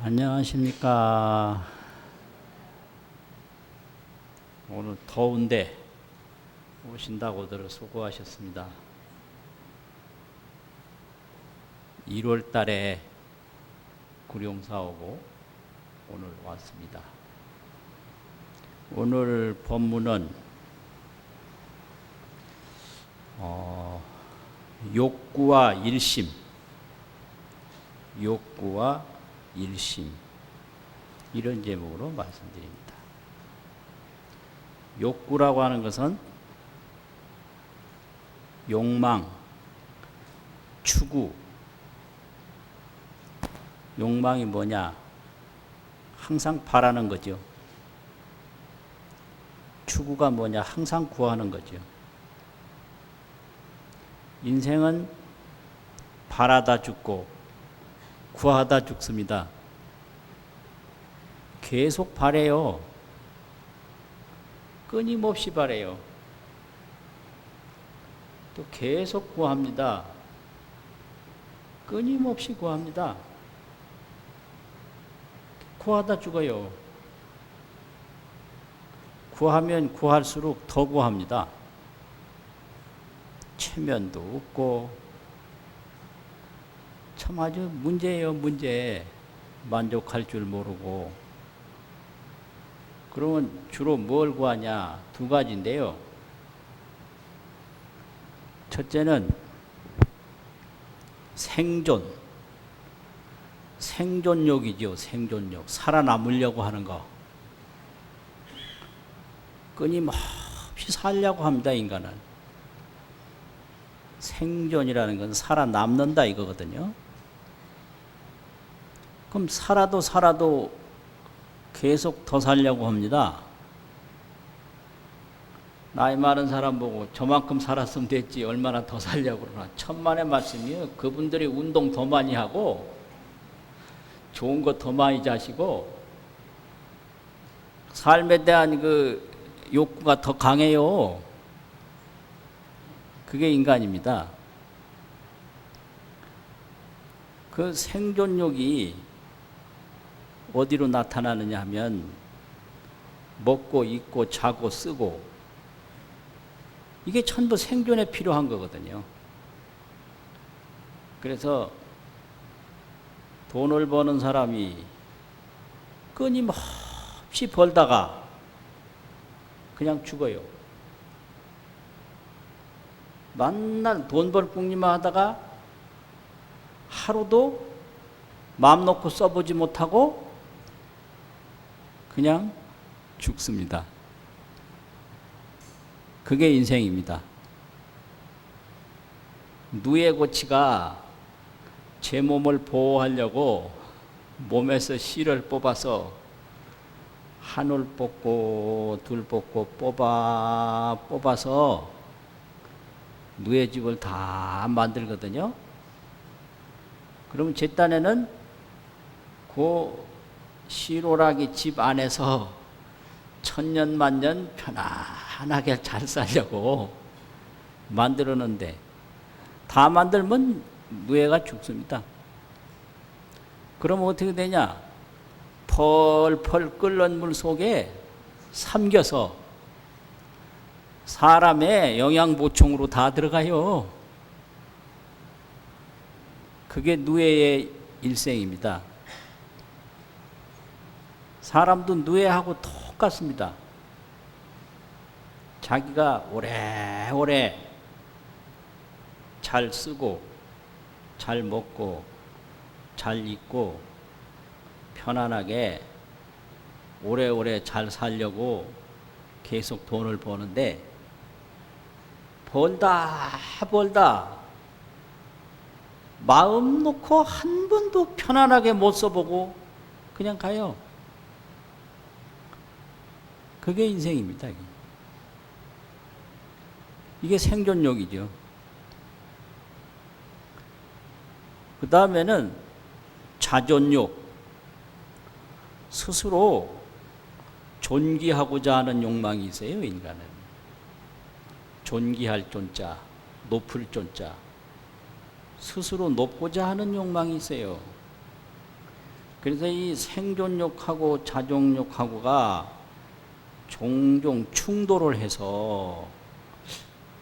안녕하십니까. 오늘 더운데 오신다고들 수고하셨습니다. 1월 달에 구룡사 오고 오늘 왔습니다. 오늘 법문은 욕구와 일심, 욕구와 일심, 이런 제목으로 말씀드립니다. 욕구라고 하는 것은 욕망, 추구. 욕망이 뭐냐? 항상 바라는 거죠. 추구가 뭐냐? 항상 구하는 거죠. 인생은 바라다 죽고 구하다 죽습니다. 계속 바래요. 끊임없이 바래요. 또 계속 구합니다. 끊임없이 구합니다. 구하다 죽어요. 구하면 구할수록 더 구합니다. 체면도 없고 참 아주 문제예요, 문제. 만족할 줄 모르고. 그러면 주로 뭘 구하냐? 두 가지인데요. 첫째는 생존욕이죠. 생존욕. 살아남으려고 하는 거. 끊임없이 살려고 합니다, 인간은. 생존이라는 건 살아남는다 이거거든요. 그럼 살아도 계속 더 살려고 합니다. 나이 많은 사람 보고 저만큼 살았으면 됐지 얼마나 더 살려고 그러나. 천만의 말씀이에요. 그분들이 운동 더 많이 하고 좋은 거 더 많이 자시고 삶에 대한 그 욕구가 더 강해요. 그게 인간입니다. 그 생존욕이 어디로 나타나느냐 하면 먹고 입고 자고 쓰고 이게 전부 생존에 필요한 거거든요. 그래서 돈을 버는 사람이 끊임없이 벌다가 그냥 죽어요. 맨날 돈 벌 궁리만 하다가 하루도 마음 놓고 써보지 못하고 그냥 죽습니다. 그게 인생입니다. 누에고치가 제 몸을 보호하려고 몸에서 씨를 뽑아서 한올 뽑고 둘 뽑고 뽑아서 누에 집을 다 만들거든요. 그러면 제 딴에는 그 시로라기 집 안에서 천년만년 편안하게 잘 살려고 만들었는데 다 만들면 누에가 죽습니다. 그러면 어떻게 되냐? 펄펄 끓는 물 속에 삼겨서 사람의 영양 보충으로 다 들어가요. 그게 누에의 일생입니다. 사람도 누에하고 똑같습니다. 자기가 오래오래 잘 쓰고 잘 먹고 잘 입고 편안하게 오래오래 잘 살려고 계속 돈을 버는데 벌다 마음 놓고 한 번도 편안하게 못 써보고 그냥 가요. 그게 인생입니다. 이게 생존욕이죠. 그 다음에는 자존욕. 스스로 존귀하고자 하는 욕망이 있어요, 인간은. 존귀할 존자, 높을 존자. 스스로 높고자 하는 욕망이 있어요. 그래서 이 생존욕하고 자존욕하고가 종종 충돌을 해서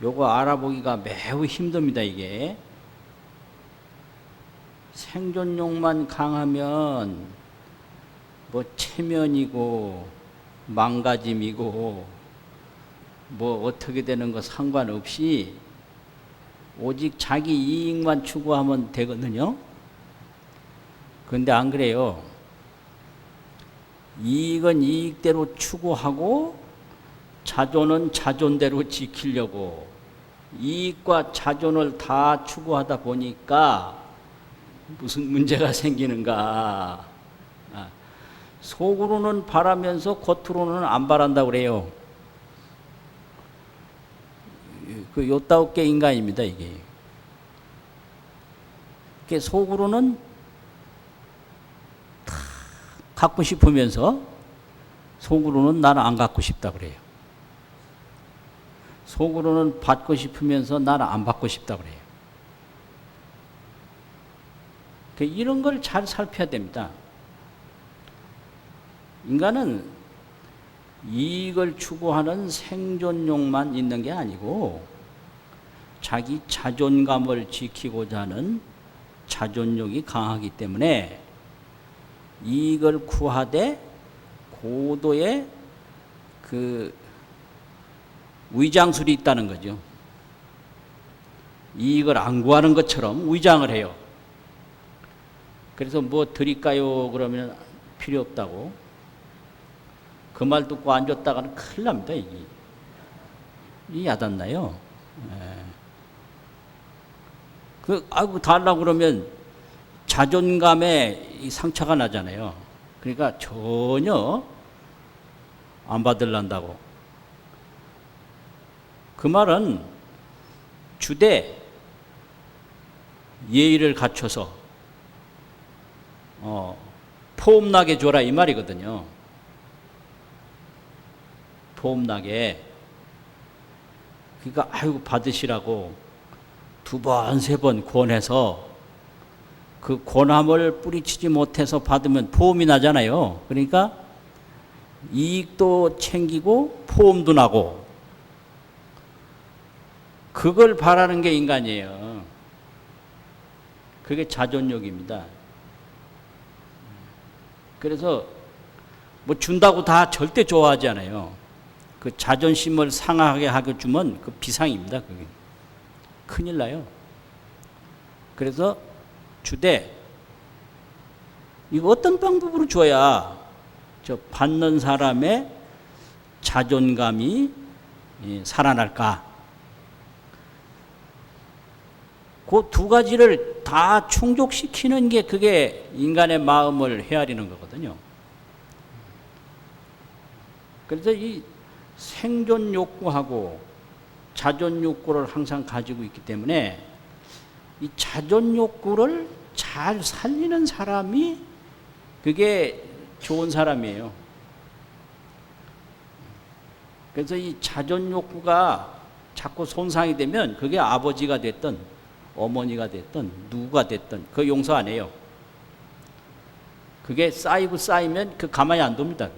요거 알아보기가 매우 힘듭니다. 이게 생존욕만 강하면 뭐 체면이고 망가짐이고 뭐 어떻게 되는 거 상관없이 오직 자기 이익만 추구하면 되거든요. 그런데 안 그래요. 이익은 이익대로 추구하고 자존은 자존대로 지키려고 이익과 자존을 다 추구하다 보니까 무슨 문제가 생기는가. 속으로는 바라면서 겉으로는 안 바란다고 그래요. 그 요따웃게 인간입니다, 이게. 속으로는 다 갖고 싶으면서 속으로는 나는 안 갖고 싶다 그래요. 속으로는 받고 싶으면서 나는 안 받고 싶다 그래요. 이런 걸 잘 살펴야 됩니다. 인간은 이익을 추구하는 생존욕만 있는 게 아니고 자기 자존감을 지키고자 하는 자존욕이 강하기 때문에 이익을 구하되 고도의 그 위장술이 있다는 거죠. 이익을 안 구하는 것처럼 위장을 해요. 그래서 뭐 드릴까요? 그러면 필요 없다고. 그 말 듣고 안 줬다가는 큰일 납니다, 이게. 이 야단나요. 아이고, 달라고 그러면 자존감에 상처가 나잖아요. 그러니까 전혀 안 받을란다고. 그 말은 주되 예의를 갖춰서 포음나게 줘라 이 말이거든요. 포음나게. 그러니까 아이고 받으시라고 두 번, 세 번 권해서 그 권함을 뿌리치지 못해서 받으면 포음이 나잖아요. 그러니까 이익도 챙기고 포음도 나고 그걸 바라는 게 인간이에요. 그게 자존욕입니다. 그래서 뭐 준다고 다 절대 좋아하지 않아요. 그 자존심을 상하게 하게 주면 그 비상입니다. 그게 큰일 나요. 그래서 주되 이거 어떤 방법으로 줘야 저 받는 사람의 자존감이 살아날까? 그 두 가지를 다 충족시키는 게 그게 인간의 마음을 헤아리는 거거든요. 그래서 이 생존 욕구하고 자존 욕구를 항상 가지고 있기 때문에 이 자존 욕구를 잘 살리는 사람이 그게 좋은 사람이에요. 그래서 이 자존 욕구가 자꾸 손상이 되면 그게 아버지가 됐든 어머니가 됐든 누가 됐든 그 용서 안 해요. 그게 쌓이면 그 가만히 안 둡니다.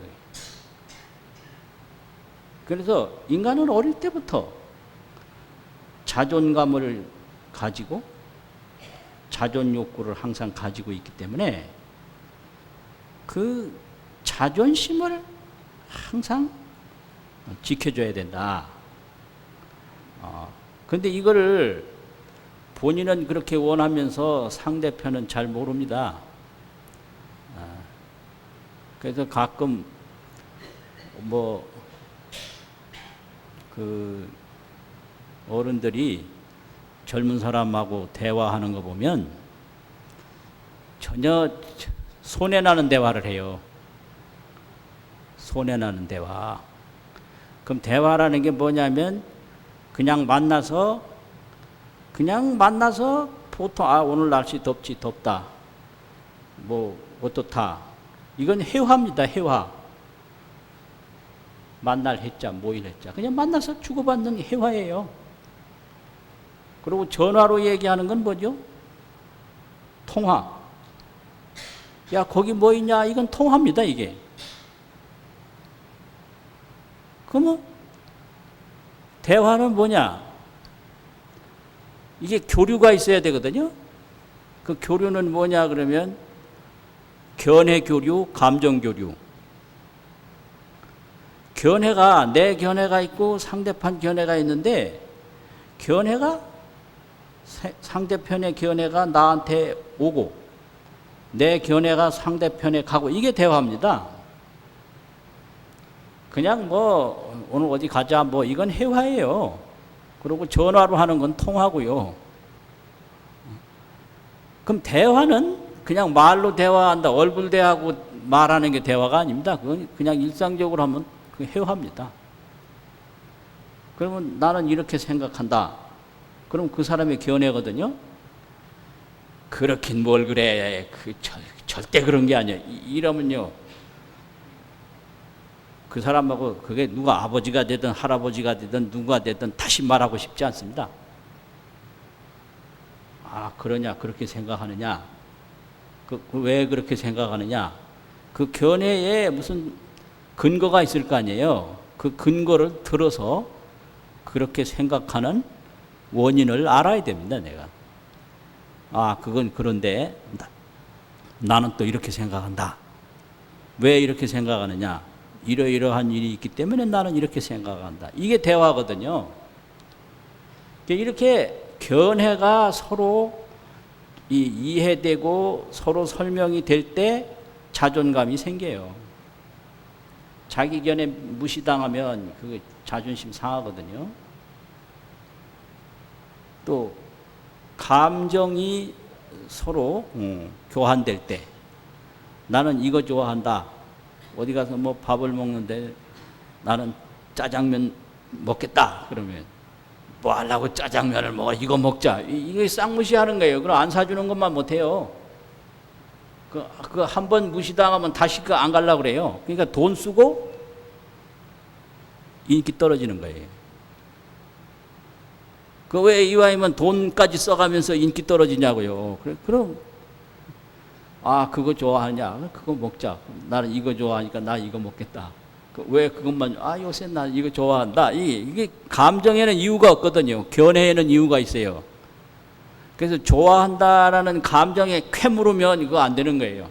그래서 인간은 어릴 때부터 자존감을 가지고 자존 욕구를 항상 가지고 있기 때문에 그 자존심을 항상 지켜줘야 된다. 그런데 이거를 본인은 그렇게 원하면서 상대편은 잘 모릅니다. 그래서 가끔 뭐 그 어른들이 젊은 사람하고 대화하는 거 보면 전혀 손해나는 대화를 해요. 손해나는 대화. 그럼 대화라는 게 뭐냐면 그냥 만나서 보통 오늘 날씨 덥다. 뭐 어떻다. 이건 회화입니다. 회화. 만날 해자, 모일 해자. 그냥 만나서 주고받는 회화예요. 그리고 전화로 얘기하는 건 뭐죠? 통화. 야, 거기 뭐 있냐? 이건 통합니다, 이게. 그러면 대화는 뭐냐? 이게 교류가 있어야 되거든요. 그 교류는 뭐냐 그러면 견해 교류, 감정 교류. 견해가 내 견해가 있고 상대편 견해가 있는데 견해가 상대편의 견해가 나한테 오고 내 견해가 상대편에 가고 이게 대화입니다. 그냥 뭐 오늘 어디 가자 뭐 이건 회화예요. 그리고 전화로 하는 건 통화고요. 그럼 대화는 그냥 말로 대화한다, 얼굴 대하고 말하는 게 대화가 아닙니다. 그건 그냥 일상적으로 하면 그게 회화입니다. 그러면 나는 이렇게 생각한다. 그럼 그 사람의 견해거든요. 그렇긴 뭘 그래. 절대 그런 게 아니야. 이러면요. 그 사람하고 그게 누가 아버지가 되든 할아버지가 되든 누가 되든 다시 말하고 싶지 않습니다. 아, 그러냐, 그렇게 생각하느냐. 왜 그렇게 생각하느냐. 그 견해에 무슨 근거가 있을 거 아니에요. 그 근거를 들어서 그렇게 생각하는 원인을 알아야 됩니다, 내가. 아, 그건 그런데 나는 또 이렇게 생각한다. 왜 이렇게 생각하느냐. 이러이러한 일이 있기 때문에 나는 이렇게 생각한다. 이게 대화거든요. 이렇게 견해가 서로 이해되고 서로 설명이 될 때 자존감이 생겨요. 자기 견해 무시당하면 그게 자존심 상하거든요. 또 감정이 서로 교환될 때 나는 이거 좋아한다. 어디 가서 뭐 밥을 먹는데 나는 짜장면 먹겠다. 그러면 뭐 하려고 짜장면을 먹어. 이거 먹자. 이게 쌍무시하는 거예요. 그럼 안 사주는 것만 못해요. 그 한 번 무시당하면 다시 안 가려고 그래요. 그러니까 돈 쓰고 인기 떨어지는 거예요. 그 왜 이왕이면 돈까지 써가면서 인기 떨어지냐고요. 그럼 아, 그거 좋아하냐? 그거 먹자. 나는 이거 좋아하니까 나 이거 먹겠다. 왜 그것만, 아, 요새 나 이거 좋아한다. 이게 감정에는 이유가 없거든요. 견해에는 이유가 있어요. 그래서 좋아한다라는 감정에 쾌물으면 이거 안 되는 거예요.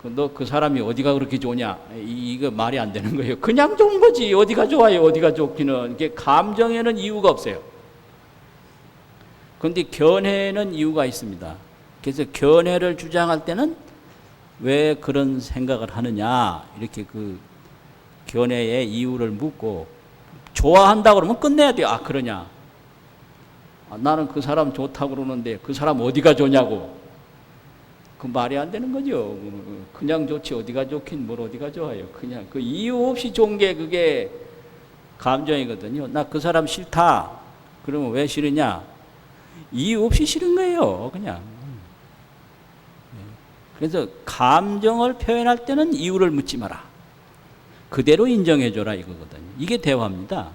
너 그 사람이 어디가 그렇게 좋냐? 이거 말이 안 되는 거예요. 그냥 좋은 거지. 어디가 좋아요? 어디가 좋기는. 이게 감정에는 이유가 없어요. 그런데 견해에는 이유가 있습니다. 그래서 견해를 주장할 때는 왜 그런 생각을 하느냐 이렇게 그 견해의 이유를 묻고 좋아한다 그러면 끝내야 돼요. 아, 그러냐? 아, 나는 그 사람 좋다고 그러는데 그 사람 어디가 좋냐고. 그 말이 안 되는 거죠. 그냥 좋지 어디가 좋긴 뭘 어디가 좋아요. 그냥 그 이유 없이 좋은 게 그게 감정이거든요. 나 그 사람 싫다. 그러면 왜 싫으냐? 이유 없이 싫은 거예요. 그냥. 그래서 감정을 표현할 때는 이유를 묻지 마라. 그대로 인정해줘라 이거거든요. 이게 대화입니다.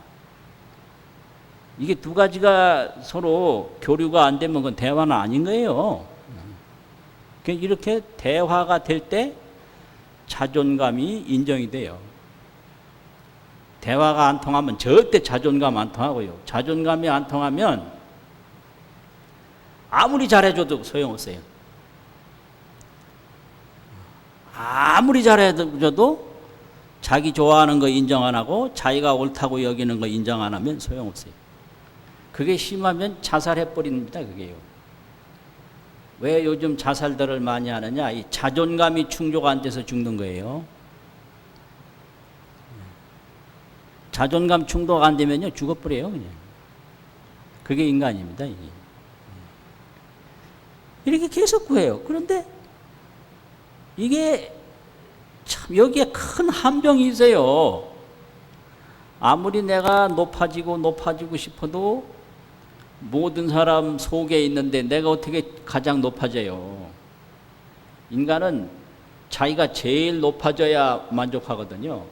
이게 두 가지가 서로 교류가 안 되면 그건 대화는 아닌 거예요. 이렇게 대화가 될 때 자존감이 인정이 돼요. 대화가 안 통하면 절대 자존감 안 통하고요. 자존감이 안 통하면 아무리 잘해줘도 소용없어요. 아무리 잘해줘도 자기 좋아하는 거 인정 안 하고 자기가 옳다고 여기는 거 인정 안 하면 소용없어요. 그게 심하면 자살해버립니다. 그게요. 왜 요즘 자살들을 많이 하느냐? 이 자존감이 충족 안 돼서 죽는 거예요. 자존감 충족 안 되면요 죽어버려요. 그냥. 그게 인간입니다. 이게. 이렇게 계속 구해요. 그런데 이게 참 여기에 큰 함정이 있어요. 아무리 내가 높아지고 싶어도 모든 사람 속에 있는데 내가 어떻게 가장 높아져요? 인간은 자기가 제일 높아져야 만족하거든요.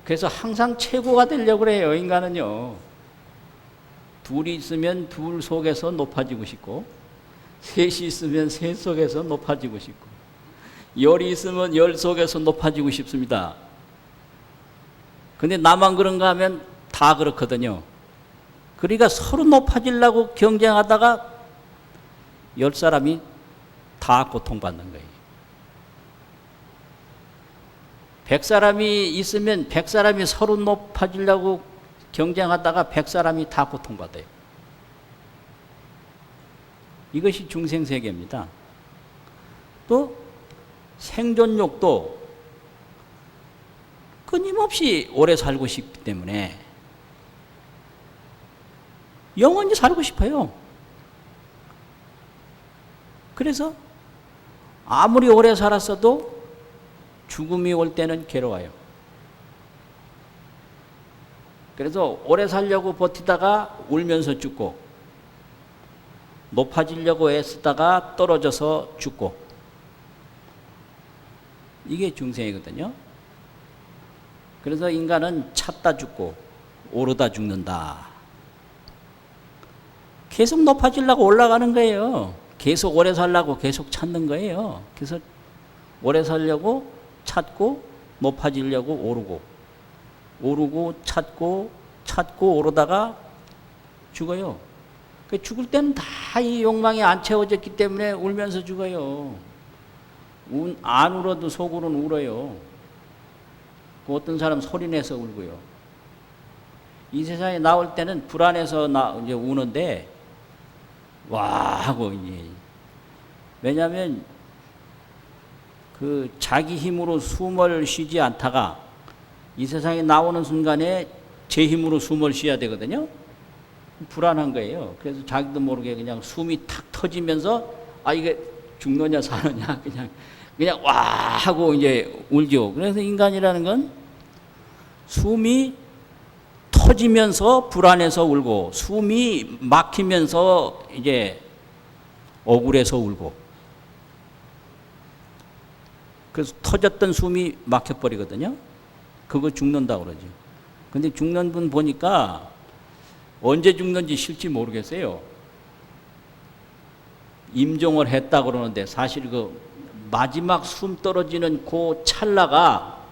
그래서 항상 최고가 되려고 그래요. 인간은요. 둘이 있으면 둘 속에서 높아지고 싶고 셋이 있으면 셋 속에서 높아지고 싶고, 열이 있으면 열 속에서 높아지고 싶습니다. 근데 나만 그런가 하면 다 그렇거든요. 그러니까 서로 높아지려고 경쟁하다가 열 사람이 다 고통받는 거예요. 100사람이 있으면 100사람이 서로 높아지려고 경쟁하다가 100사람이 다 고통받아요. 이것이 중생세계입니다. 또 생존욕도 끊임없이 오래 살고 싶기 때문에 영원히 살고 싶어요. 그래서 아무리 오래 살았어도 죽음이 올 때는 괴로워요. 그래서 오래 살려고 버티다가 울면서 죽고, 높아지려고 애쓰다가 떨어져서 죽고, 이게 중생이거든요. 그래서 인간은 찾다 죽고 오르다 죽는다. 계속 높아지려고 올라가는 거예요. 계속 오래 살려고 계속 찾는 거예요. 그래서 오래 살려고 찾고, 높아지려고 오르고, 오르고 찾고 오르다가 죽어요. 죽을 때는 다 이 욕망이 안 채워졌기 때문에 울면서 죽어요. 안 울어도 속으로는 울어요. 어떤 사람 소리내서 울고요. 이 세상에 나올 때는 불안해서 이제 우는데, 와 하고 이제, 왜냐하면 그 자기 힘으로 숨을 쉬지 않다가 이 세상에 나오는 순간에 제 힘으로 숨을 쉬어야 되거든요. 불안한 거예요. 그래서 자기도 모르게 그냥 숨이 탁 터지면서, 아 이게 죽느냐 사느냐 그냥 와 하고 이제 울죠. 그래서 인간이라는 건 숨이 터지면서 불안해서 울고, 숨이 막히면서 이제 억울해서 울고, 그래서 터졌던 숨이 막혀버리거든요. 그거 죽는다고 그러죠. 근데 죽는 분 보니까 언제 죽는지 실지 모르겠어요. 임종을 했다고 그러는데 사실 그 마지막 숨 떨어지는 그 찰나가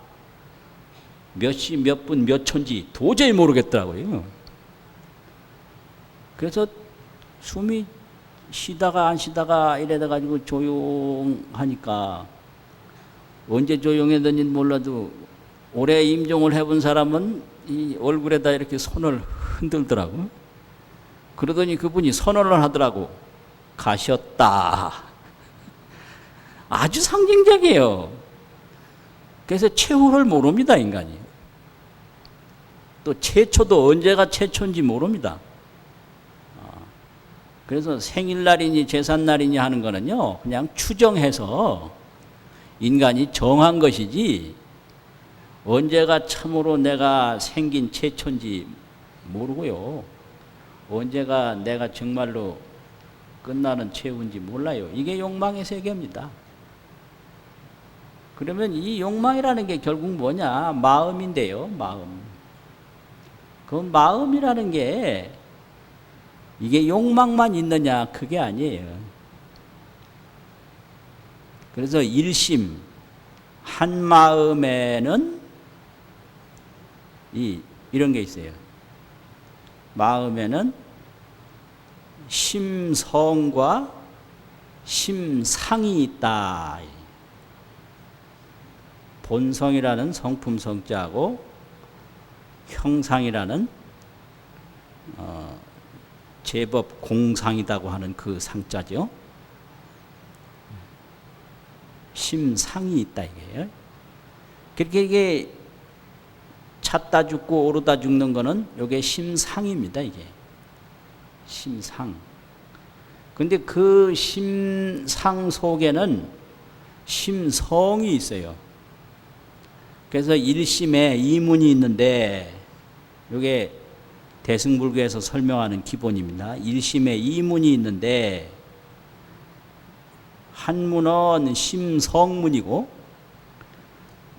몇 시, 몇 분, 몇 초인지 도저히 모르겠더라고요. 그래서 숨이 쉬다가 안 쉬다가 이래다 가지고 조용하니까, 언제 조용해졌는지 몰라도 오래 임종을 해본 사람은 이 얼굴에다 이렇게 손을 흔들더라고. 그러더니 그분이 선언을 하더라고. 가셨다. 아주 상징적이에요. 그래서 최후를 모릅니다, 인간이. 또 최초도 언제가 최초인지 모릅니다. 그래서 생일날이니 제삿날이니 하는 거는요, 그냥 추정해서 인간이 정한 것이지, 언제가 참으로 내가 생긴 최초인지 모르고요, 언제가 내가 정말로 끝나는 최후인지 몰라요. 이게 욕망의 세계입니다. 그러면 이 욕망이라는 게 결국 뭐냐? 마음인데요, 마음. 그 마음이라는 게 이게 욕망만 있느냐? 그게 아니에요. 그래서 일심, 한 마음에는 이런 게 있어요. 마음에는 심성과 심상이 있다. 본성이라는 성품 성자하고 형상이라는 제법 공상이라고 하는 그 상자죠. 심상이 있다 이게요. 그렇게 이게 찾다 죽고 오르다 죽는 거는 이게 심상입니다. 이게 심상. 근데 그 심상 속에는 심성이 있어요. 그래서 일심에 이문이 있는데, 이게 대승불교에서 설명하는 기본입니다. 일심에 이문이 있는데, 한문은 심성문이고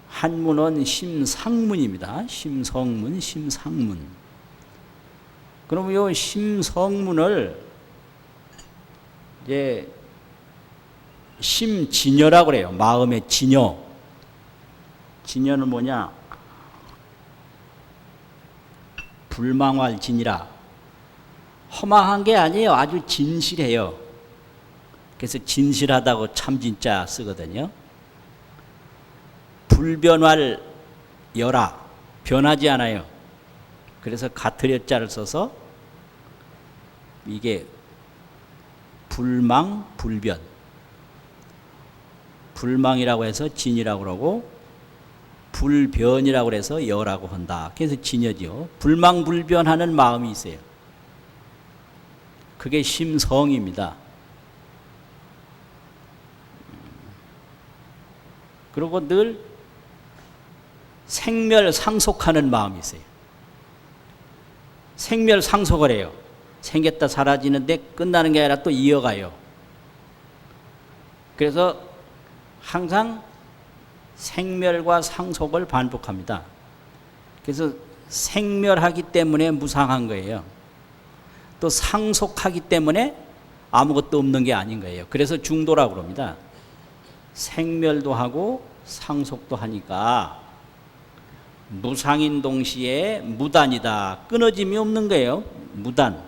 한문은 심상문입니다. 심성문, 심상문. 그러면 이 심성문을 이제 심진여라고 그래요. 마음의 진여. 진여는 뭐냐? 불망활진이라. 허망한 게 아니에요. 아주 진실해요. 그래서 진실하다고 참 진짜 쓰거든요. 불변할 여라. 변하지 않아요. 그래서 가트려자를 써서 이게 불망 불변. 불망이라고 해서 진이라고 그러고 불변이라고 해서 여라고 한다. 그래서 진여죠. 불망불변하는 마음이 있어요. 그게 심성입니다. 그리고 늘 생멸상속하는 마음이 있어요. 생멸상속을 해요. 생겼다 사라지는데 끝나는 게 아니라 또 이어가요. 그래서 항상 생멸과 상속을 반복합니다. 그래서 생멸하기 때문에 무상한 거예요. 또 상속하기 때문에 아무것도 없는 게 아닌 거예요. 그래서 중도라고 그럽니다. 생멸도 하고 상속도 하니까 무상인 동시에 무단이다. 끊어짐이 없는 거예요. 무단.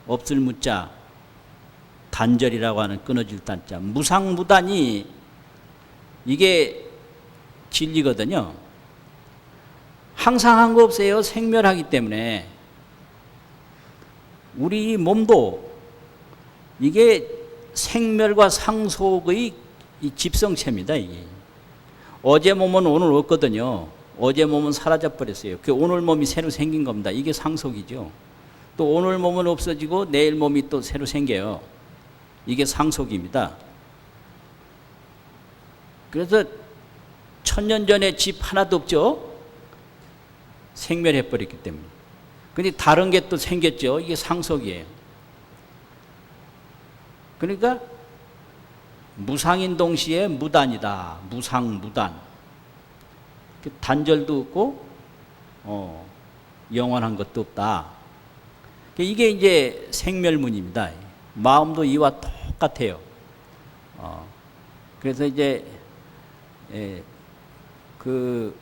없을 무자. 단절이라고 하는 끊어질 단자. 무상무단이 이게 진리거든요. 항상 한 거 없어요. 생멸하기 때문에. 우리 몸도 이게 생멸과 상속의 이 집성체입니다. 이게. 어제 몸은 오늘 없거든요. 어제 몸은 사라져 버렸어요. 그 오늘 몸이 새로 생긴 겁니다. 이게 상속이죠. 또 오늘 몸은 없어지고 내일 몸이 또 새로 생겨요. 이게 상속입니다. 그래서 1000년 전에 집 하나도 없죠. 생멸해 버렸기 때문에. 근데 다른 게 또 생겼죠. 이게 상속이에요. 그러니까 무상인 동시에 무단이다. 무상무단. 단절도 없고 영원한 것도 없다. 이게 이제 생멸문입니다. 마음도 이와 똑같아요. 그래서 이제 그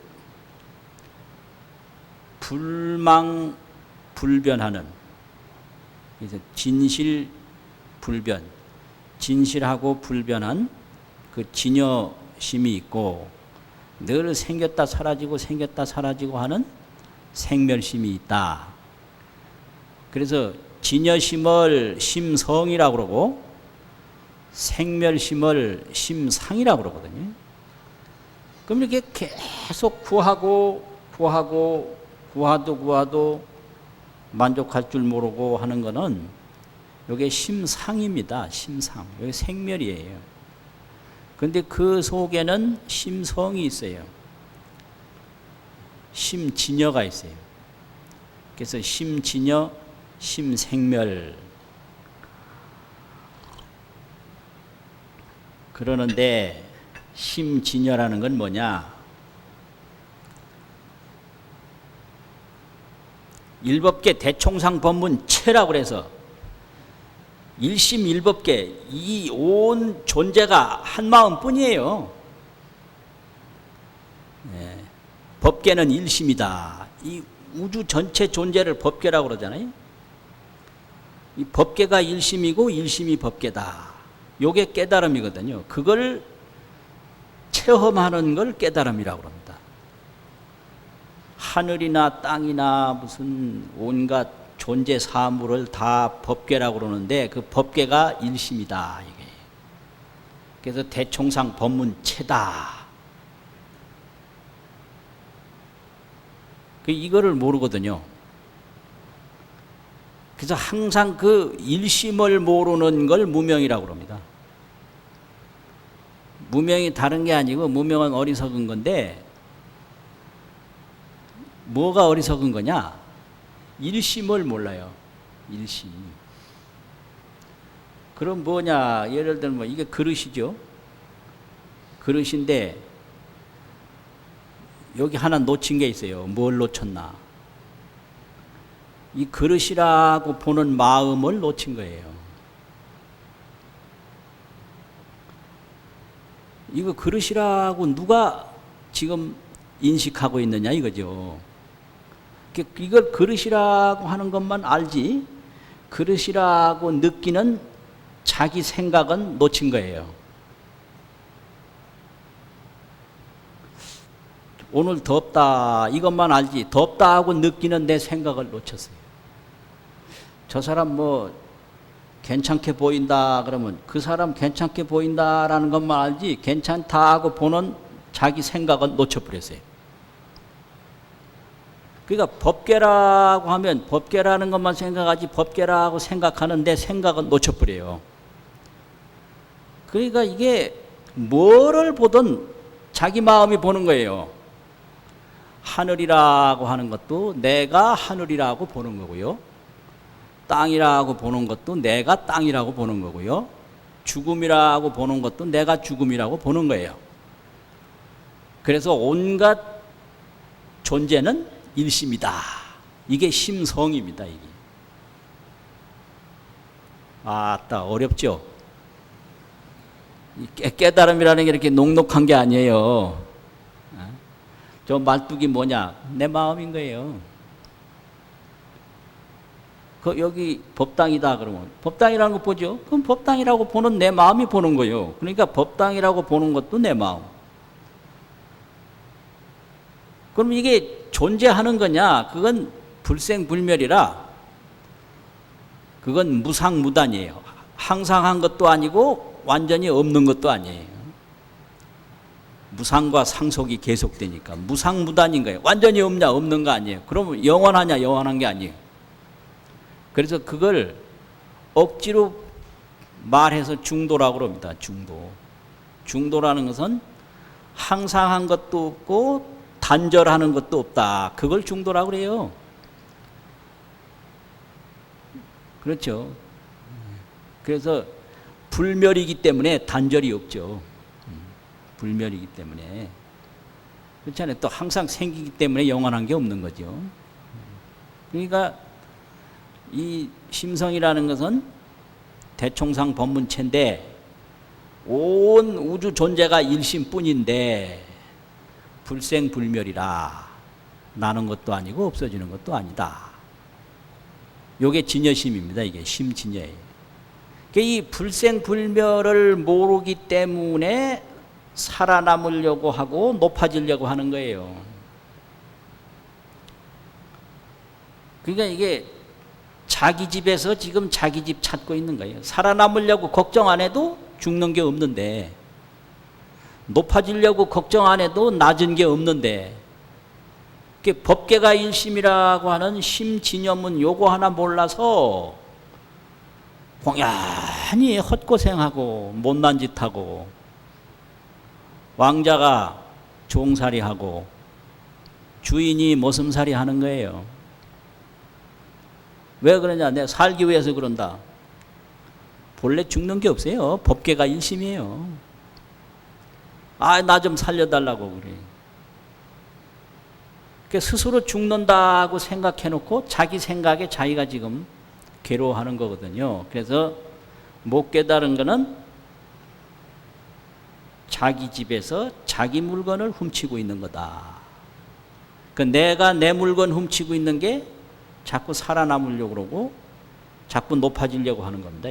불망불변하는, 그래서 진실불변, 진실하고 불변한 그 진여심이 있고 늘 생겼다 사라지고 하는 생멸심이 있다. 그래서 진여심을 심성이라고 그러고 생멸심을 심상이라고 그러거든요. 그럼 이렇게 계속 구하도 만족할 줄 모르고 하는 거는 이게 심상입니다. 심상. 이게 생멸이에요. 그런데 그 속에는 심성이 있어요. 심진여가 있어요. 그래서 심진여, 심생멸. 그러는데 심진여라는 건 뭐냐? 일법계 대총상 법문 체라고 해서 일심일법계, 이 온 존재가 한 마음뿐이에요. 네. 법계는 일심이다. 이 우주 전체 존재를 법계라고 그러잖아요. 이 법계가 일심이고 일심이 법계다. 요게 깨달음이거든요. 그걸 체험하는 걸 깨달음이라고 합니다. 하늘이나 땅이나 무슨 온갖 존재 사물을 다 법계라고 그러는데 그 법계가 일심이다. 이게. 그래서 대총상 법문체다. 이거를 모르거든요. 그래서 항상 그 일심을 모르는 걸 무명이라고 합니다. 무명이 다른 게 아니고 무명은 어리석은 건데 뭐가 어리석은 거냐? 일심을 몰라요. 일심. 그럼 뭐냐? 예를 들면 이게 그릇이죠. 그릇인데 여기 하나 놓친 게 있어요. 뭘 놓쳤나? 이 그릇이라고 보는 마음을 놓친 거예요. 이거 그릇이라고 누가 지금 인식하고 있느냐 이거죠. 이걸 그릇이라고 하는 것만 알지 그릇이라고 느끼는 자기 생각은 놓친 거예요. 오늘 덥다 이것만 알지 덥다고 느끼는 내 생각을 놓쳤어요. 저 사람 뭐 괜찮게 보인다 그러면 그 사람 괜찮게 보인다라는 것만 알지 괜찮다고 보는 자기 생각은 놓쳐버렸어요. 그러니까 법계라고 하면 법계라는 것만 생각하지 법계라고 생각하는 내 생각은 놓쳐버려요. 그러니까 이게 뭐를 보든 자기 마음이 보는 거예요. 하늘이라고 하는 것도 내가 하늘이라고 보는 거고요. 땅이라고 보는 것도 내가 땅이라고 보는 거고요. 죽음이라고 보는 것도 내가 죽음이라고 보는 거예요. 그래서 온갖 존재는 일심이다. 이게 심성입니다. 이게. 아따 어렵죠. 깨달음이라는 게 이렇게 녹록한 게 아니에요. 저 말뚝이 뭐냐? 내 마음인 거예요. 여기 법당이다 그러면 법당이라는 거 보죠. 그럼 법당이라고 보는 내 마음이 보는 거예요. 그러니까 법당이라고 보는 것도 내 마음. 그럼 이게 존재하는 거냐? 그건 불생불멸이라 그건 무상무단이에요. 항상 한 것도 아니고 완전히 없는 것도 아니에요. 무상과 상속이 계속되니까 무상무단인 거예요. 완전히 없냐? 없는 거 아니에요. 그러면 영원하냐? 영원한 게 아니에요. 그래서 그걸 억지로 말해서 중도라고 그럽니다. 중도. 중도라는 것은 항상 한 것도 없고 단절하는 것도 없다. 그걸 중도라고 그래요. 그렇죠. 그래서 불멸이기 때문에 단절이 없죠. 불멸이기 때문에. 그렇잖아요. 또 항상 생기기 때문에 영원한 게 없는 거죠. 그러니까 이 심성이라는 것은 대총상 법문체인데 온 우주 존재가 일심뿐인데 불생불멸이라 나는 것도 아니고 없어지는 것도 아니다. 요게 진여심입니다. 이게 심진여예요. 이 불생불멸을 모르기 때문에 살아남으려고 하고 높아지려고 하는 거예요. 그러니까 이게 자기 집에서 지금 자기 집 찾고 있는 거예요. 살아남으려고 걱정 안 해도 죽는 게 없는데 높아지려고 걱정 안 해도 낮은 게 없는데 법계가 일심이라고 하는 심진여문 요거 하나 몰라서 공연히 헛고생하고 못난 짓하고 왕자가 종살이하고 주인이 모슴살이 하는 거예요. 왜 그러냐? 내가 살기 위해서 그런다. 본래 죽는 게 없어요. 법계가 일심이에요. 나 좀 살려달라고 그래. 스스로 죽는다고 생각해놓고 자기 생각에 자기가 지금 괴로워하는 거거든요. 그래서 못 깨달은 거는 자기 집에서 자기 물건을 훔치고 있는 거다. 내가 내 물건 훔치고 있는 게 자꾸 살아남으려고 그러고 자꾸 높아지려고 하는 겁니다.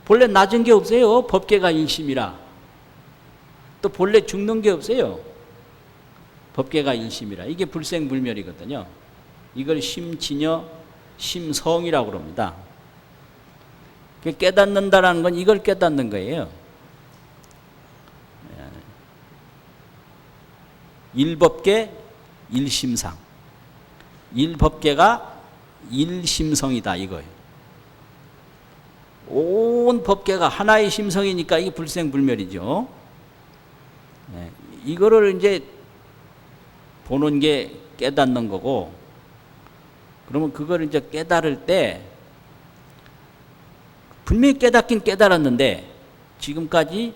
본래 낮은 게 없어요. 법계가 일심이라. 또 본래 죽는 게 없어요. 법계가 일심이라. 이게 불생불멸이거든요. 이걸 심진여, 심성이라고 그럽니다. 깨닫는다라는 건 이걸 깨닫는 거예요. 일법계, 일심상. 일법계가 일심성이다 이거예요. 온 법계가 하나의 심성이니까 이게 불생불멸이죠. 이거를 이제 보는 게 깨닫는 거고, 그러면 그걸 이제 깨달을 때 분명히 깨닫긴 깨달았는데 지금까지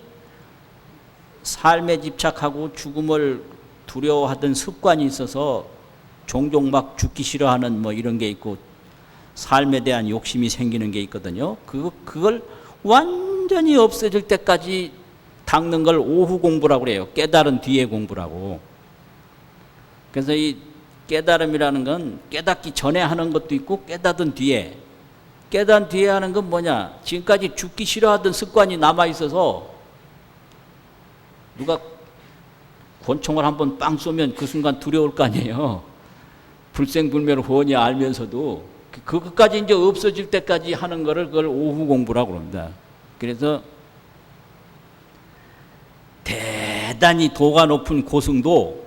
삶에 집착하고 죽음을 두려워하던 습관이 있어서 종종 막 죽기 싫어하는 뭐 이런 게 있고 삶에 대한 욕심이 생기는 게 있거든요. 그걸 완전히 없어질 때까지 닦는 걸 오후 공부라고 그래요. 깨달은 뒤에 공부라고. 그래서 이 깨달음이라는 건 깨닫기 전에 하는 것도 있고 깨닫은 뒤에. 깨닫은 뒤에 하는 건 뭐냐? 지금까지 죽기 싫어하던 습관이 남아있어서 누가 권총을 한번 빵 쏘면 그 순간 두려울 거 아니에요. 불생불멸 훤히 알면서도 그것까지 이제 없어질 때까지 하는 거를 그걸 오후 공부라고 합니다. 그래서 대단히 도가 높은 고승도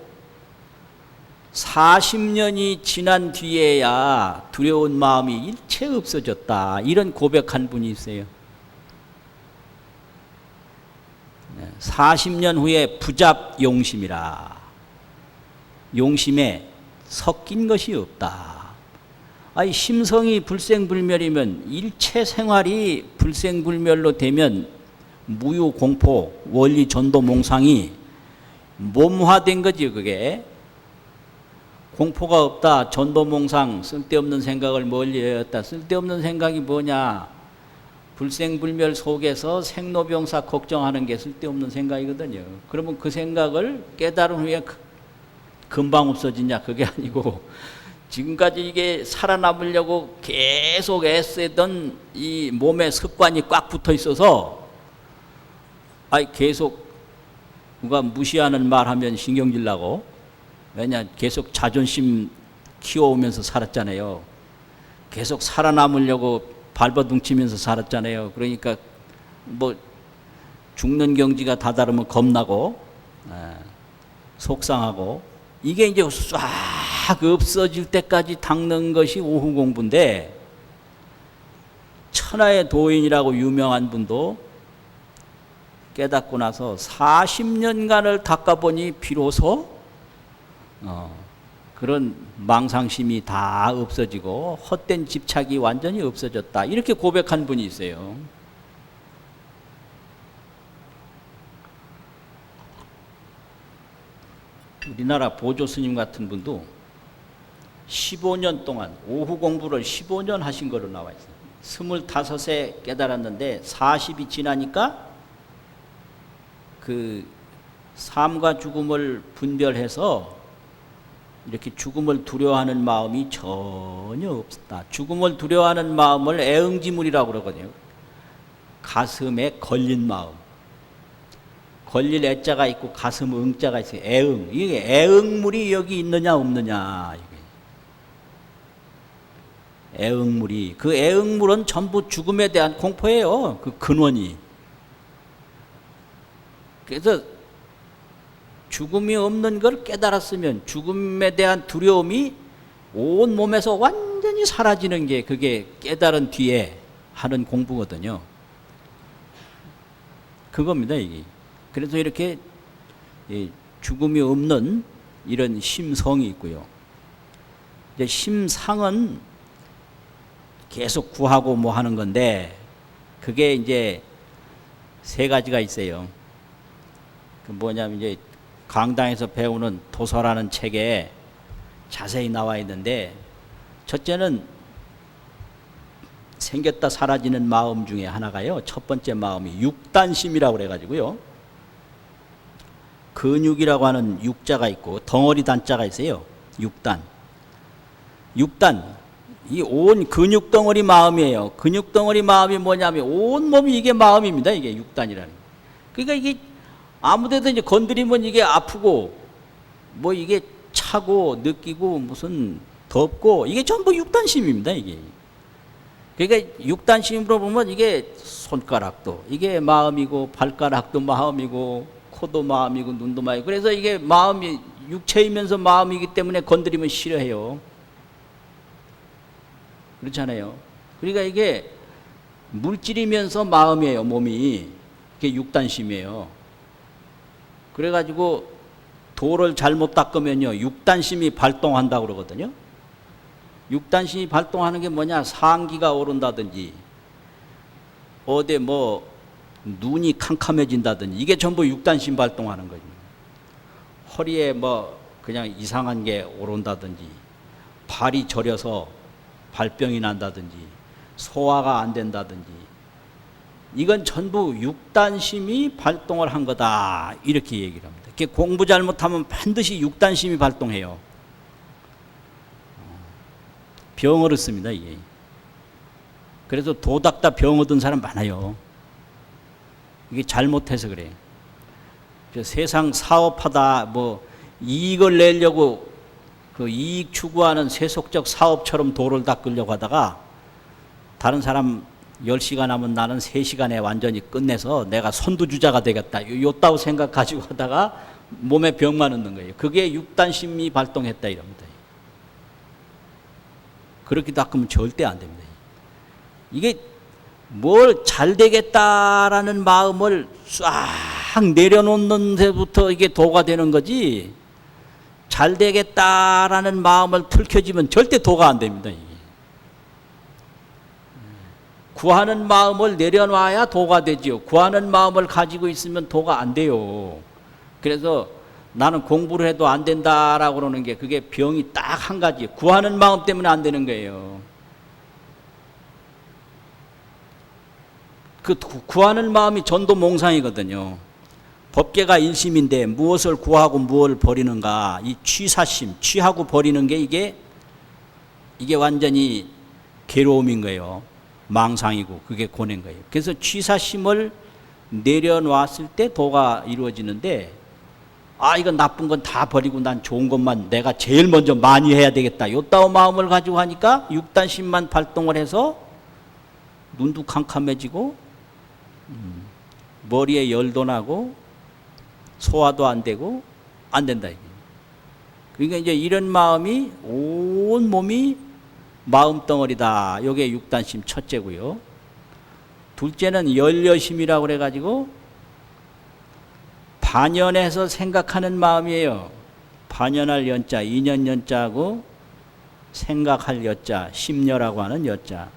40년이 지난 뒤에야 두려운 마음이 일체 없어졌다. 이런 고백한 분이 있어요. 40년 후에 부잡 용심이라. 용심에 섞인 것이 없다. 아니, 심성이 불생불멸이면 일체 생활이 불생불멸로 되면 무유공포, 원리 전도몽상이 몸화된 거지. 그게 공포가 없다, 전도몽상, 쓸데없는 생각을 멀리 해왔다. 쓸데없는 생각이 뭐냐? 불생불멸 속에서 생로병사 걱정하는 게 쓸데없는 생각이거든요. 그러면 그 생각을 깨달은 후에 금방 없어지냐? 그게 아니고 지금까지 이게 살아남으려고 계속 애쓰던 이 몸의 습관이 꽉 붙어 있어서 계속 누가 무시하는 말 하면 신경질 나고, 왜냐? 계속 자존심 키워오면서 살았잖아요. 계속 살아남으려고 발버둥치면서 살았잖아요. 그러니까 뭐 죽는 경지가 다다르면 겁나고 속상하고, 이게 이제 싹 없어질 때까지 닦는 것이 오후 공부인데, 천하의 도인이라고 유명한 분도 깨닫고 나서 40년간을 닦아보니 비로소 그런 망상심이 다 없어지고 헛된 집착이 완전히 없어졌다. 이렇게 고백한 분이 있어요. 우리나라 보조 스님 같은 분도 15년 동안 오후 공부를 15년 하신 거로 나와 있어요. 25세 깨달았는데 40이 지나니까 그 삶과 죽음을 분별해서 이렇게 죽음을 두려워하는 마음이 전혀 없다. 죽음을 두려워하는 마음을 애응지물이라고 그러거든요. 가슴에 걸린 마음. 걸릴 애자가 있고 가슴 응자가 있어요. 애응. 이게 애응물이 여기 있느냐 없느냐. 이게. 애응물이. 그 애응물은 전부 죽음에 대한 공포예요. 그 근원이. 그래서 죽음이 없는 걸 깨달았으면 죽음에 대한 두려움이 온 몸에서 완전히 사라지는 게 그게 깨달은 뒤에 하는 공부거든요. 그겁니다, 이게. 그래서 이렇게 죽음이 없는 이런 심성이 있고요. 이제 심상은 계속 구하고 뭐 하는 건데, 그게 이제 세 가지가 있어요. 그 뭐냐면 이제 강당에서 배우는 도서라는 책에 자세히 나와 있는데, 첫째는 생겼다 사라지는 마음 중에 하나가요. 첫 번째 마음이 육단심이라고 그래가지고요. 근육이라고 하는 육자가 있고 덩어리 단자가 있어요. 육단. 이 온 근육 덩어리 마음이에요. 근육 덩어리 마음이 뭐냐면 온 몸이 이게 마음입니다. 이게 육단이라는. 그러니까 이게 아무데도 이제 건드리면 이게 아프고 뭐 이게 차고 느끼고 무슨 덥고 이게 전부 육단심입니다. 이게. 그러니까 육단심으로 보면 이게 손가락도 이게 마음이고 발가락도 마음이고 코도 마음이고 눈도 마음이고, 그래서 이게 마음이 육체이면서 마음이기 때문에 건드리면 싫어해요. 그렇잖아요. 그러니까 이게 물질이면서 마음이에요. 몸이. 그게 육단심이에요. 그래가지고 도를 잘못 닦으면요 육단심이 발동한다고 그러거든요. 육단심이 발동하는 게 뭐냐? 상기가 오른다든지 어디 뭐 눈이 캄캄해진다든지, 이게 전부 육단심 발동하는 거죠. 허리에 뭐 그냥 이상한 게 오른다든지, 발이 저려서 발병이 난다든지, 소화가 안 된다든지, 이건 전부 육단심이 발동을 한 거다. 이렇게 얘기를 합니다. 공부 잘못하면 반드시 육단심이 발동해요. 병을 얻습니다, 이게. 그래서 도닥다 병 얻은 사람 많아요. 이게 잘못해서 그래요. 세상 사업하다 이익을 내려고 그 이익 추구하는 세속적 사업처럼 도를 닦으려고 하다가 다른 사람 10시간 하면 나는 3시간에 완전히 끝내서 내가 선두주자가 되겠다. 요따고 생각 가지고 하다가 몸에 병만 얻는 거예요. 그게 육단심이 발동했다 이럽니다. 그렇게 닦으면 절대 안 됩니다. 이게 뭘 잘 되겠다라는 마음을 싹 내려놓는 데부터 이게 도가 되는 거지, 잘 되겠다라는 마음을 틀켜지면 절대 도가 안 됩니다. 이게. 구하는 마음을 내려놔야 도가 되지요. 구하는 마음을 가지고 있으면 도가 안 돼요. 그래서 나는 공부를 해도 안 된다라고 그러는 게 그게 병이 딱 한 가지, 구하는 마음 때문에 안 되는 거예요. 그 구하는 마음이 전도몽상이거든요. 법계가 일심인데 무엇을 구하고 무엇을 버리는가, 이 취사심, 취하고 버리는 게 이게 완전히 괴로움인 거예요. 망상이고 그게 고뇌인 거예요. 그래서 취사심을 내려놨을 때 도가 이루어지는데, 이건 나쁜 건 다 버리고 난 좋은 것만 내가 제일 먼저 많이 해야 되겠다, 요따오 마음을 가지고 하니까 육단심만 발동을 해서 눈도 캄캄해지고 머리에 열도 나고 소화도 안 되고 안 된다. 그러니까 이제 이런 마음이 온 몸이 마음 덩어리다. 이게 육단심 첫째고요. 둘째는 열여심이라고 그래가지고 반연해서 생각하는 마음이에요. 반연할 연자, 인연 연자하고 생각할 여자, 심려라고 하는 여자.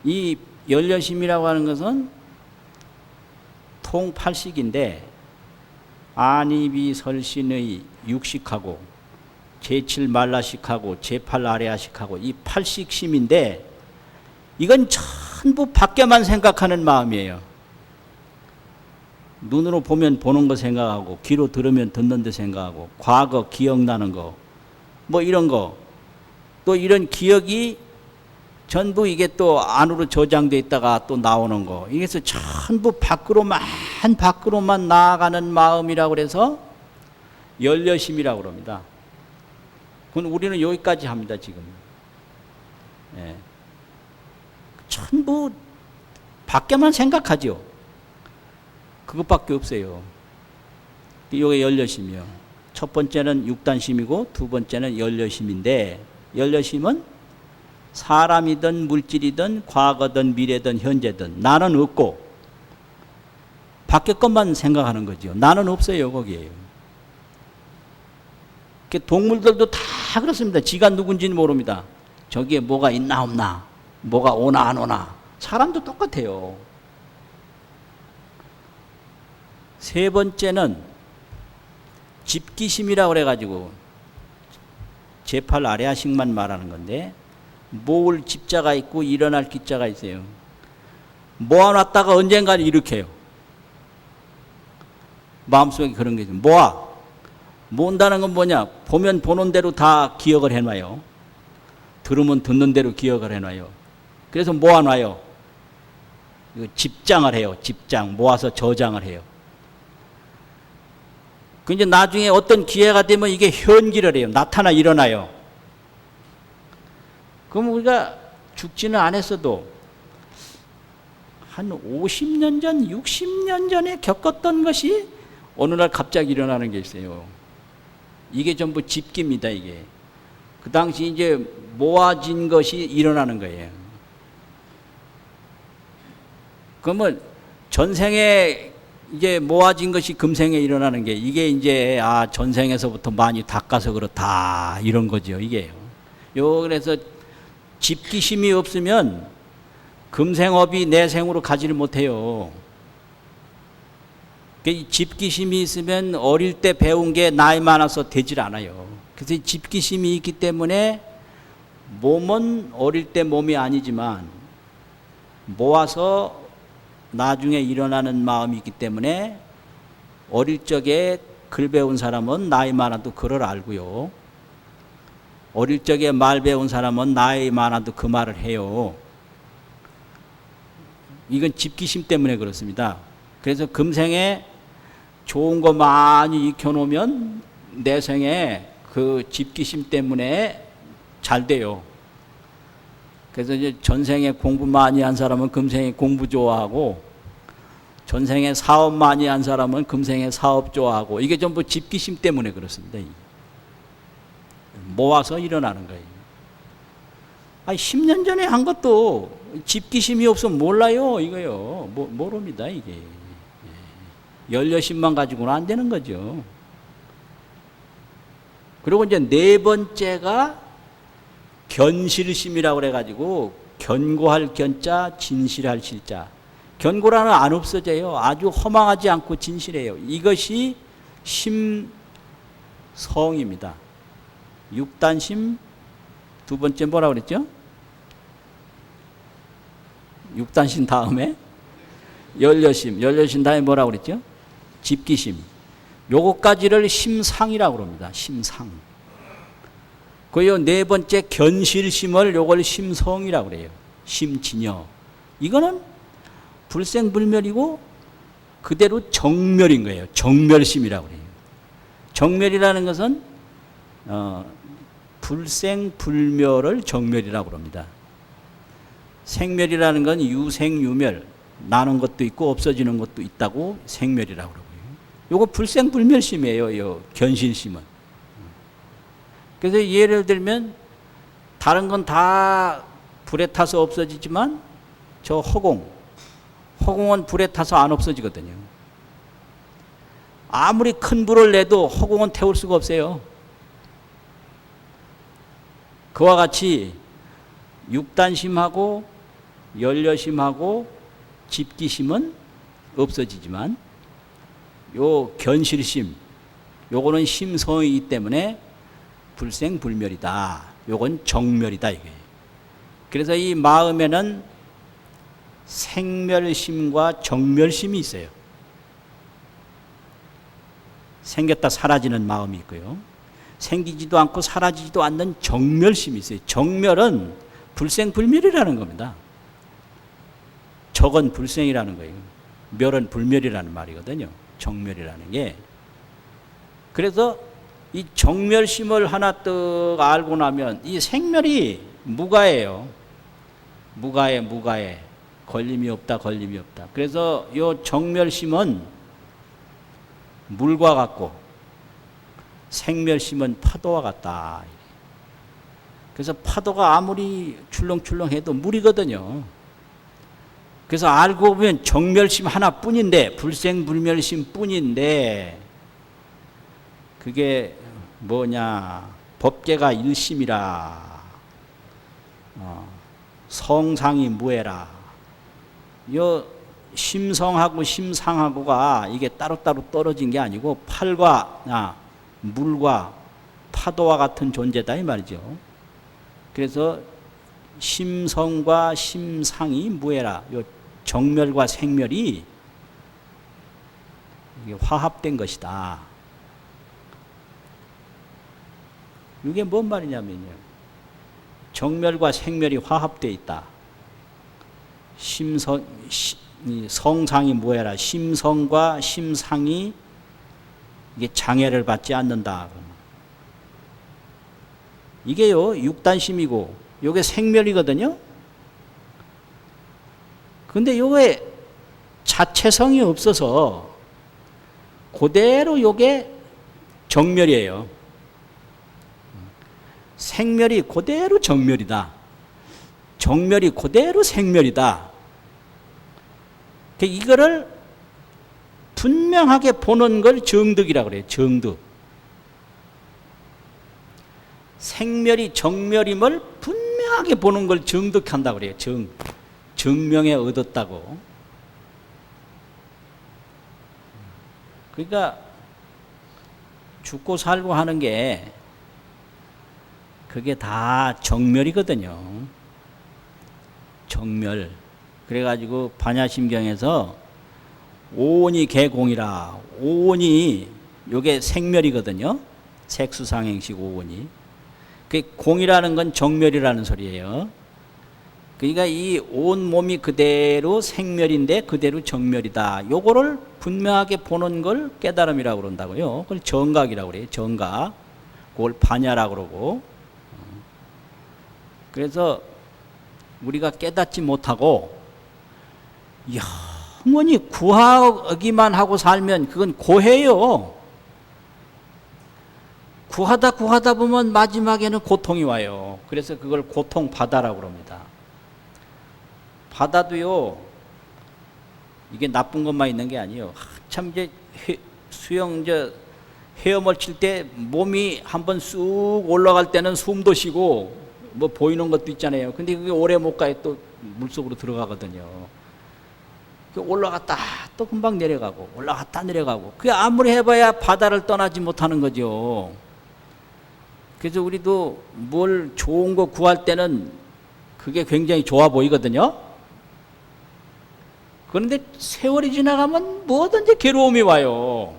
이 열여심이라고 하는 것은 통팔식인데 안이비설신의 육식하고 제7 말라식하고 제8 아래아식하고 이 팔식심인데, 이건 전부 밖에만 생각하는 마음이에요. 눈으로 보면 보는 거 생각하고, 귀로 들으면 듣는 데 생각하고, 과거 기억나는 거, 이런 거, 또 이런 기억이 전부 이게 또 안으로 저장돼 있다가 또 나오는 거, 이게서 전부 밖으로만 나아가는 마음이라고 그래서 열여심이라고 그럽니다. 그건 우리는 여기까지 합니다, 지금. 예. 전부 밖에만 생각하죠. 그것밖에 없어요. 이게 열여심이요. 첫 번째는 육단심이고 두 번째는 열여심인데, 열여심은 사람이든 물질이든 과거든 미래든 현재든 나는 없고 밖에 것만 생각하는 거죠. 나는 없어요, 거기에요. 동물들도 다 그렇습니다. 지가 누군지는 모릅니다. 저기에 뭐가 있나 없나, 뭐가 오나 안 오나. 사람도 똑같아요. 세 번째는 집기심이라고 그래가지고 제8 아래아식만 말하는 건데, 모을 집자가 있고 일어날 기자가 있어요. 모아놨다가 언젠가는 일으켜요. 마음속에 그런 게 있어요. 모은다는 건 뭐냐? 보면 보는 대로 다 기억을 해놔요. 들으면 듣는 대로 기억을 해놔요. 그래서 모아놔요. 집장을 해요. 집장. 모아서 저장을 해요. 근데 나중에 어떤 기회가 되면 이게 현기를 해요. 나타나 일어나요. 그럼 우리가 죽지는 않았어도 한 50년 전, 60년 전에 겪었던 것이 어느 날 갑자기 일어나는 게 있어요. 이게 전부 집기입니다, 이게. 그 당시 이제 모아진 것이 일어나는 거예요. 그러면 전생에 이제 모아진 것이 금생에 일어나는 게, 이게 이제 전생에서부터 많이 닦아서 그렇다, 이런 거죠, 이게요. 그래서 집기심이 없으면 금생업이 내생으로 가지를 못해요. 집기심이 있으면 어릴 때 배운 게 나이 많아서 되질 않아요. 그래서 집기심이 있기 때문에 몸은 어릴 때 몸이 아니지만 모아서 나중에 일어나는 마음이기 때문에 어릴 적에 글 배운 사람은 나이 많아도 글을 알고요. 어릴 적에 말 배운 사람은 나이 많아도 그 말을 해요. 이건 집기심 때문에 그렇습니다. 그래서 금생에 좋은 거 많이 익혀놓으면 내생에 그 집기심 때문에 잘 돼요. 그래서 이제 전생에 공부 많이 한 사람은 금생에 공부 좋아하고, 전생에 사업 많이 한 사람은 금생에 사업 좋아하고, 이게 전부 집기심 때문에 그렇습니다. 모아서 일어나는 거예요. 아니 10년 전에 한 것도 집기심이 없으면 몰라요, 이거요. 모릅니다, 이게. 열여심만 가지고는 안 되는 거죠. 그리고 이제 네 번째가 견실심이라고 그래가지고, 견고할 견자, 진실할 실자. 견고라는 안 없어져요. 아주 허망하지 않고 진실해요. 이것이 심성입니다. 육단심, 두 번째 뭐라고 그랬죠? 육단심 다음에 열여심, 열여심 다음에 뭐라고 그랬죠? 집기심. 요거까지를 심상이라고 그럽니다. 심상. 그 네 번째 견실심을 요걸 심성이라고 그래요. 심진여. 이거는 불생불멸이고 그대로 정멸인 거예요. 정멸심이라고 그래요. 정멸이라는 것은 불생불멸을 정멸이라고 합니다. 생멸이라는 건 유생유멸, 나는 것도 있고 없어지는 것도 있다고 생멸이라고 그러고요. 요거 불생불멸심이에요. 요 견실심은. 그래서 예를 들면 다른 건 다 불에 타서 없어지지만 저 허공은 불에 타서 안 없어지거든요. 아무리 큰 불을 내도 허공은 태울 수가 없어요. 그와 같이 육단심하고 열여심하고 집기심은 없어지지만 요 견실심, 요거는 심성이기 때문에 불생불멸이다. 요건 정멸이다, 이게. 그래서 이 마음에는 생멸심과 정멸심이 있어요. 생겼다 사라지는 마음이 있고요. 생기지도 않고 사라지지도 않는 정멸심이 있어요. 정멸은 불생불멸이라는 겁니다. 적은 불생이라는 거예요. 멸은 불멸이라는 말이거든요. 정멸이라는 게. 그래서 이 정멸심을 하나 떡 알고 나면 이 생멸이 무가예요. 무가에. 걸림이 없다. 그래서 이 정멸심은 물과 같고 생멸심은 파도와 같다. 그래서 파도가 아무리 출렁출렁해도 물이거든요. 그래서 알고 보면 정멸심 하나뿐인데, 불생불멸심 뿐인데, 그게 뭐냐, 법계가 일심이라, 성상이 무해라. 요 심성하고 심상하고가 이게 따로따로 떨어진 게 아니고 팔과 물과 파도와 같은 존재다, 이 말이죠. 그래서 심성과 심상이 무해라. 요 정멸과 생멸이 이게 화합된 것이다. 이게 뭔 말이냐면요, 정멸과 생멸이 화합되어 있다. 성상이 무해라. 심성과 심상이 이게 장애를 받지 않는다. 이게요, 육단심이고 요게 생멸이거든요. 근데 요게 자체성이 없어서 그대로 요게 정멸이에요. 생멸이 그대로 정멸이다. 정멸이 그대로 생멸이다. 이거를 분명하게 보는 걸 정득이라고 그래요. 정득. 생멸이 정멸임을 분명하게 보는 걸 정득한다고 그래요. 정명에 얻었다고. 그러니까 죽고 살고 하는 게 그게 다 정멸이거든요. 정멸. 그래가지고 반야심경에서 오온이 개공이라, 오온이 요게 생멸이거든요. 색수상행식 오온이. 그 공이라는 건 정멸이라는 소리예요. 그러니까 이 온 몸이 그대로 생멸인데 그대로 정멸이다. 요거를 분명하게 보는 걸 깨달음이라고 그런다고요. 그걸 정각이라고 그래요. 정각. 그걸 반야라고 그러고. 그래서 우리가 깨닫지 못하고 영원히 구하기만 하고 살면 그건 고해요. 구하다 보면 마지막에는 고통이 와요. 그래서 그걸 고통바다라고 그럽니다. 바다도요, 이게 나쁜 것만 있는 게 아니에요. 참 이제 헤엄을 칠 때 몸이 한번 쑥 올라갈 때는 숨도 쉬고 뭐 보이는 것도 있잖아요. 근데 그게 오래 못 가요. 또 물속으로 들어가거든요. 올라갔다 또 금방 내려가고 올라갔다 내려가고, 그게 아무리 해봐야 바다를 떠나지 못하는 거죠. 그래서 우리도 뭘 좋은 거 구할 때는 그게 굉장히 좋아 보이거든요. 그런데 세월이 지나가면 뭐든지 괴로움이 와요.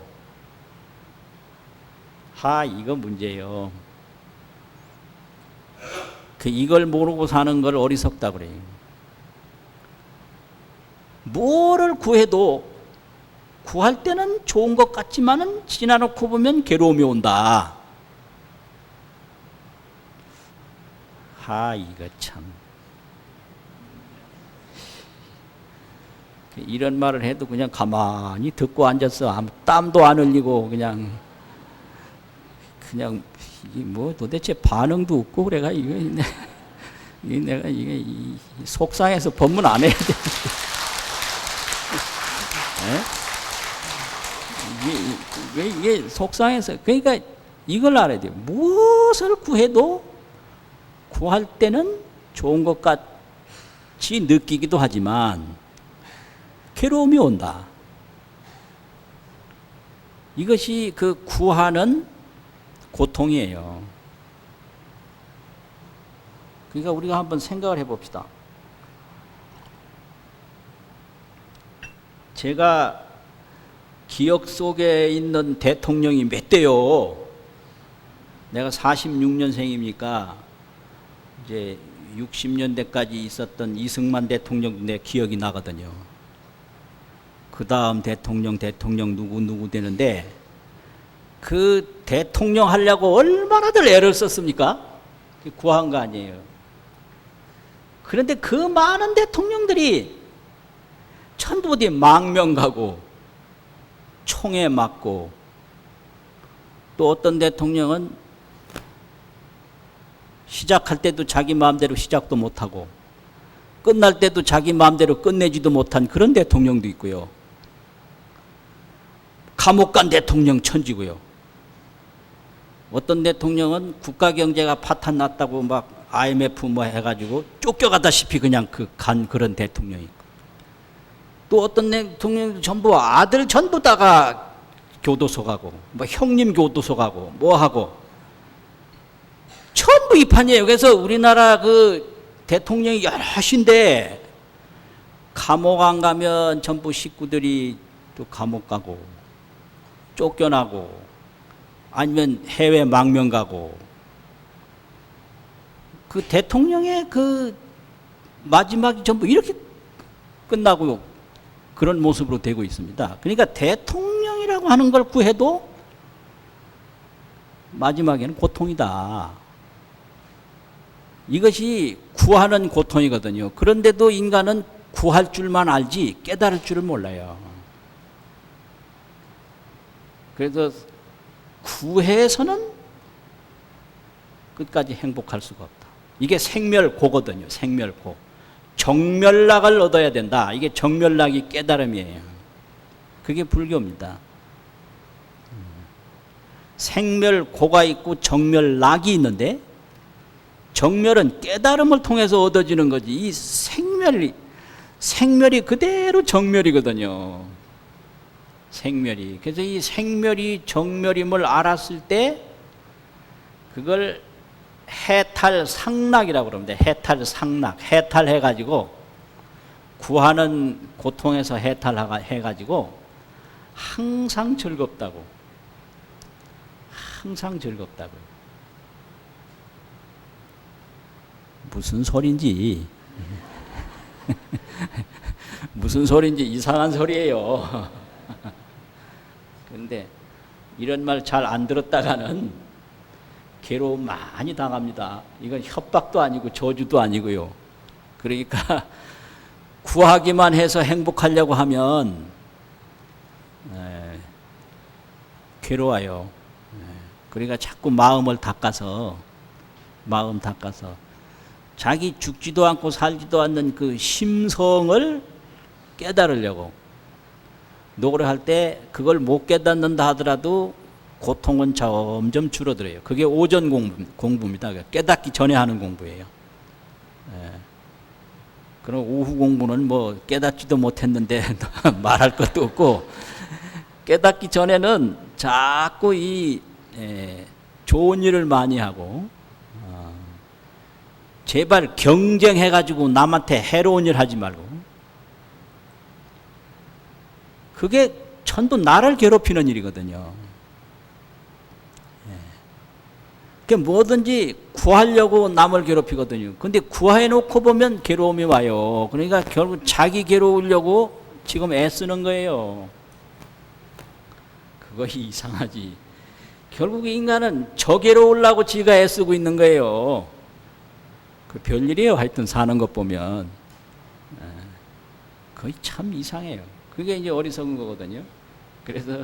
이거 문제예요. 이걸 모르고 사는 걸 어리석다 그래요. 뭐를 구해도 구할 때는 좋은 것 같지만은 지나놓고 보면 괴로움이 온다. 이거 참. 이런 말을 해도 그냥 가만히 듣고 앉았어. 아무 땀도 안 흘리고 그냥 뭐 도대체 반응도 없고 그래가 내가 이게 속상해서 법문 안 해야 돼. 이게 속상해서. 그러니까 이걸 알아야 돼요. 무엇을 구해도 구할 때는 좋은 것 같이 느끼기도 하지만 괴로움이 온다. 이것이 그 구하는 고통이에요. 그러니까 우리가 한번 생각을 해봅시다. 제가 기억 속에 있는 대통령이 몇 대요? 내가 46년생이니까 이제 60년대까지 있었던 이승만 대통령도 내 기억이 나거든요. 그 다음 대통령 누구 되는데, 그 대통령 하려고 얼마나들 애를 썼습니까? 구한 거 아니에요. 그런데 그 많은 대통령들이 전부 어디 망명 가고 총에 맞고, 또 어떤 대통령은 시작할 때도 자기 마음대로 시작도 못하고 끝날 때도 자기 마음대로 끝내지도 못한 그런 대통령도 있고요. 감옥 간 대통령 천지고요. 어떤 대통령은 국가 경제가 파탄 났다고 막 IMF 뭐 해가지고 쫓겨가다시피 그냥 간 그런 대통령이 있고, 또 어떤 대통령도 전부 아들 전부 다가 교도소 가고 뭐 형님 교도소 가고 뭐 하고 전부 이 판이에요. 그래서 우리나라 그 대통령이 여럿인데 감옥 안 가면 전부 식구들이 또 감옥 가고 쫓겨나고 아니면 해외 망명 가고, 그 대통령의 그 마지막이 전부 이렇게 끝나고 그런 모습으로 되고 있습니다. 그러니까 대통령이라고 하는 걸 구해도 마지막에는 고통이다. 이것이 구하는 고통이거든요. 그런데도 인간은 구할 줄만 알지 깨달을 줄을 몰라요. 그래서 구해서는 끝까지 행복할 수가 없다. 이게 생멸고거든요. 생멸고. 정멸락을 얻어야 된다. 이게 정멸락이 깨달음이에요. 그게 불교입니다. 생멸고가 있고 정멸락이 있는데, 정멸은 깨달음을 통해서 얻어지는 거지. 이 생멸이 그대로 정멸이거든요. 생멸이. 그래서 이 생멸이 정멸임을 알았을 때 그걸 해탈상락이라고 그럽니다. 해탈상락. 해탈해가지고 구하는 고통에서 해탈해가지고 항상 즐겁다고. 항상 즐겁다고요. 무슨 소린지 무슨 소린지 이상한 소리예요. 그런데 이런 말 잘 안 들었다가는 괴로움 많이 당합니다. 이건 협박도 아니고 저주도 아니고요. 그러니까 구하기만 해서 행복하려고 하면 괴로워요. 그러니까 자꾸 마음 닦아서 자기 죽지도 않고 살지도 않는 그 심성을 깨달으려고 노력할 때 그걸 못 깨닫는다 하더라도 고통은 점점 줄어들어요. 그게 오전 공부입니다. 깨닫기 전에 하는 공부예요. 그럼 오후 공부는 뭐 깨닫지도 못했는데 말할 것도 없고, 깨닫기 전에는 자꾸 좋은 일을 많이 하고, 제발 경쟁해가지고 남한테 해로운 일 하지 말고, 그게 전부 나를 괴롭히는 일이거든요. 그러니까 뭐든지 구하려고 남을 괴롭히거든요. 근데 구해놓고 보면 괴로움이 와요. 그러니까 결국 자기 괴로우려고 지금 애쓰는 거예요. 그것이 이상하지. 결국 인간은 저 괴로우려고 지가 애쓰고 있는 거예요. 그 별일이에요. 하여튼 사는 것 보면. 거의 참 이상해요. 그게 이제 어리석은 거거든요. 그래서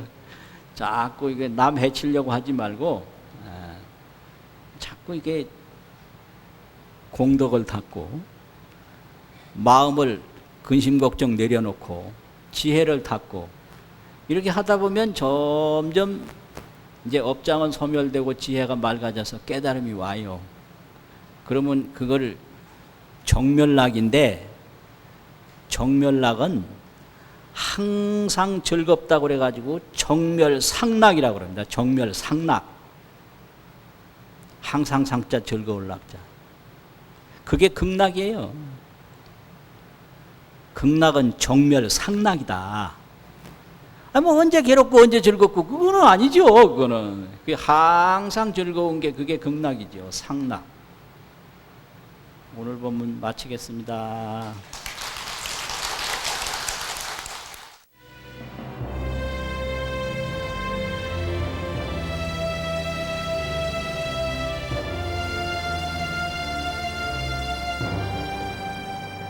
자꾸 이게 남 해치려고 하지 말고, 자꾸 이게 공덕을 닦고, 마음을 근심 걱정 내려놓고, 지혜를 닦고, 이렇게 하다 보면 점점 이제 업장은 소멸되고 지혜가 맑아져서 깨달음이 와요. 그러면 그걸 정멸락인데, 정멸락은 항상 즐겁다고 그래가지고 정멸상락이라고 그럽니다. 정멸상락. 항상 상자 즐거울 낙자. 그게 극락이에요. 극락은 정멸상락이다. 뭐 언제 괴롭고 언제 즐겁고 그거는 아니죠. 그거는 항상 즐거운 게 그게 극락이죠. 상락. 오늘 본문 마치겠습니다.